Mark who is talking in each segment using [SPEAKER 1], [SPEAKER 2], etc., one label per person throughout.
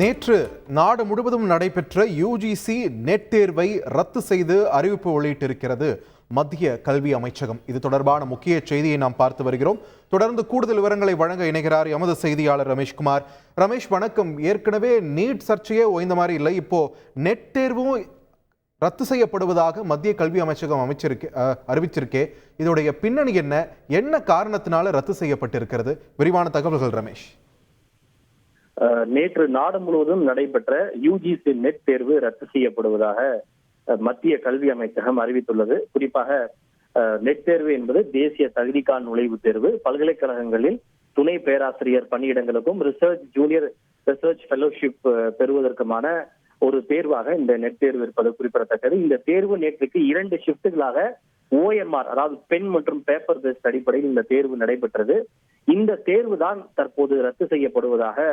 [SPEAKER 1] நேற்று நாடு முழுவதும் நடைபெற்ற யுஜிசி நெட் தேர்வை ரத்து செய்து அறிவிப்பு வெளியிட்டிருக்கிறது மத்திய கல்வி அமைச்சகம். இது தொடர்பான முக்கிய செய்தியை நாம் பார்த்து வருகிறோம். தொடர்ந்து கூடுதல் விவரங்களை வழங்க இணைகிறார் எமது செய்தியாளர் ரமேஷ்குமார். ரமேஷ் வணக்கம். ஏற்கனவே நீட் சர்ச்சையே ஓய்ந்த மாதிரி இல்லை, இப்போ நெட் தேர்வும் ரத்து செய்யப்படுவதாக மத்திய கல்வி அமைச்சகம் அறிவிச்சிருக்கே. இதோடைய பின்னணி என்ன காரணத்தினால ரத்து செய்யப்பட்டிருக்கிறது? விரிவான தகவல்கள் ரமேஷ்.
[SPEAKER 2] நேற்று நாடு முழுவதும் நடைபெற்ற யுஜிசி நெட் தேர்வு ரத்து செய்யப்படுவதாக மத்திய கல்வி அமைச்சகம் அறிவித்துள்ளது. குறிப்பாக நெட் தேர்வு என்பது தேசிய தகுதிக்கான நுழைவுத் தேர்வு. பல்கலைக்கழகங்களில் துணை பேராசிரியர் பணியிடங்களுக்கும் ஜூனியர் ரிசர்ச் ஃபெலோஷிப் பெறுவதற்குமான ஒரு தேர்வாக இந்த நெட் தேர்வு இருப்பது குறிப்பிடத்தக்கது. இந்த தேர்வு நேற்றுக்கு 2 ஷிப்டுகளாக OMR, அதாவது பென் மற்றும் பேப்பர் பேஸ்ட் அடிப்படையில் இந்த தேர்வு நடைபெற்றது. இந்த தேர்வு தான் தற்போது ரத்து செய்யப்படுவதாக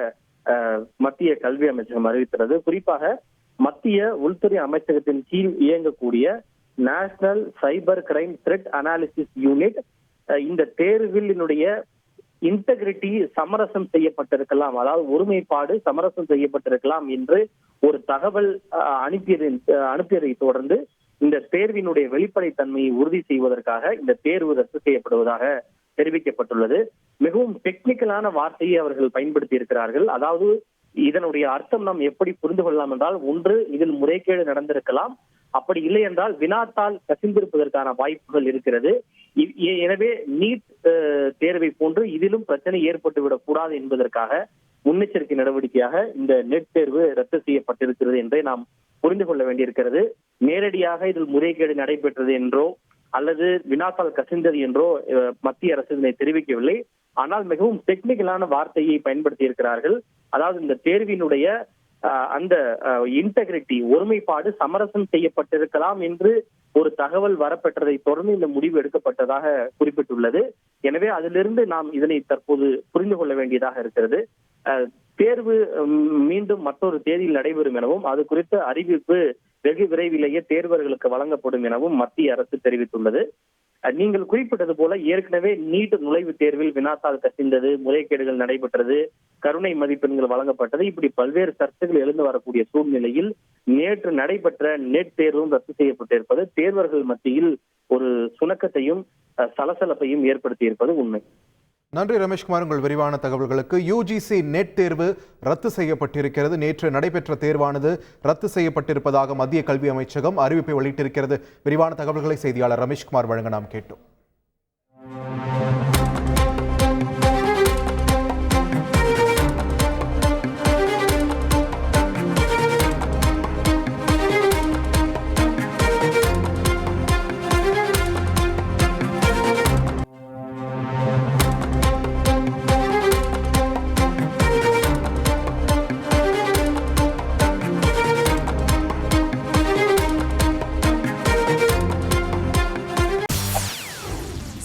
[SPEAKER 2] மத்திய கல்வி அமைச்சகம் அறிவித்துள்ளது. குறிப்பாக மத்திய உள்துறை அமைச்சகத்தின் கீழ் இயங்கக்கூடிய national cyber crime threat analysis unit இந்த தேர்வினுடைய இன்டெகிரிட்டி சமரசம் செய்யப்பட்டிருக்கலாம், அதாவது ஒருமைப்பாடு சமரசம் செய்யப்பட்டிருக்கலாம் என்று ஒரு தகவல் அனுப்பியதை தொடர்ந்து இந்த தேர்வினுடைய வெளிப்படைத்தன்மையை உறுதி செய்வதற்காக இந்த தேர்வு ரத்து செய்யப்படுவதாக தெரிவிக்கப்பட்டுள்ளது. மிகவும் டெக்னிக்கலான வார்த்தையை அவர்கள் பயன்படுத்தி இருக்கிறார்கள். அதாவது இதனுடைய அர்த்தம் நாம் எப்படி புரிந்து கொள்ளலாம் என்றால், ஒன்று, இதில் முறைகேடு நடந்திருக்கலாம், அப்படி இல்லை என்றால் வினாத்தால் கசிந்திருப்பதற்கான வாய்ப்புகள் இருக்கிறது. எனவே நீட் தேர்வை போன்று இதிலும் பிரச்சனை ஏற்பட்டுவிடக் கூடாது என்பதற்காக முன்னெச்சரிக்கை நடவடிக்கையாக இந்த நெட் தேர்வு ரத்து செய்யப்பட்டிருக்கிறது என்றே நாம் புரிந்து கொள்ள வேண்டியிருக்கிறது. நேரடியாக இதில் முறைகேடு நடைபெற்றது என்றோ அல்லது வினாத்தால் கசிந்தது என்றோ மத்திய அரசு இதனை தெரிவிக்கவில்லை. ஆனால் மிகவும் டெக்னிக்கலான வார்த்தையை பயன்படுத்தி இருக்கிறார்கள். அதாவது இந்த தேர்வினுடைய அந்த இன்டெகிரிட்டி, ஒருமைப்பாடு சமரசம் செய்யப்பட்டிருக்கலாம் என்று ஒரு தகவல் வரப்பெற்றதை தொடர்ந்து இந்த முடிவு எடுக்கப்பட்டதாக குறிப்பிட்டுள்ளது. எனவே அதிலிருந்து நாம் இதனை தற்போது புரிந்து கொள்ள வேண்டியதாக இருக்கிறது. தேர்வு மீண்டும் மற்றொரு தேதியில் நடைபெறும் எனவும் அது குறித்த அறிவிப்பு வெகு விரைவிலேயே தேர்வர்களுக்கு வழங்கப்படும் எனவும் மத்திய அரசு தெரிவித்துள்ளது. நீங்கள் குறிப்பிட்டது போல ஏற்கனவே நீட் நுழைவுத் தேர்வில் வினாத்தால் கசிந்தது, முறைகேடுகள் நடைபெற்றது, கருணை மதிப்பெண்கள் வழங்கப்பட்டது, இப்படி பல்வேறு சர்ச்சைகள் எழுந்து வரக்கூடிய சூழ்நிலையில் நேற்று நடைபெற்ற நெட் தேர்வும் ரத்து செய்யப்பட்டிருப்பது தேர்வர்கள் மத்தியில் ஒரு சுணக்கத்தையும் சலசலப்பையும் ஏற்படுத்தி இருப்பது உண்மை.
[SPEAKER 1] நன்றி ரமேஷ்குமார், உங்கள் விரிவான தகவல்களுக்கு. யுஜிசி நெட் தேர்வு ரத்து செய்யப்பட்டிருக்கிறது. நேற்று நடைபெற்ற தேர்வானது ரத்து செய்யப்பட்டிருப்பதாக மத்திய கல்வி அமைச்சகம் அறிவிப்பை வெளியிட்டிருக்கிறது. விரிவான தகவல்களை செய்தியாளர் ரமேஷ்குமார் வழங்க நாம் கேட்டோம்.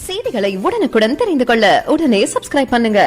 [SPEAKER 3] செய்திகளை உடனுக்குடன் தெரிந்து கொள்ள உடனே சப்ஸ்கிரைப் பண்ணுங்க.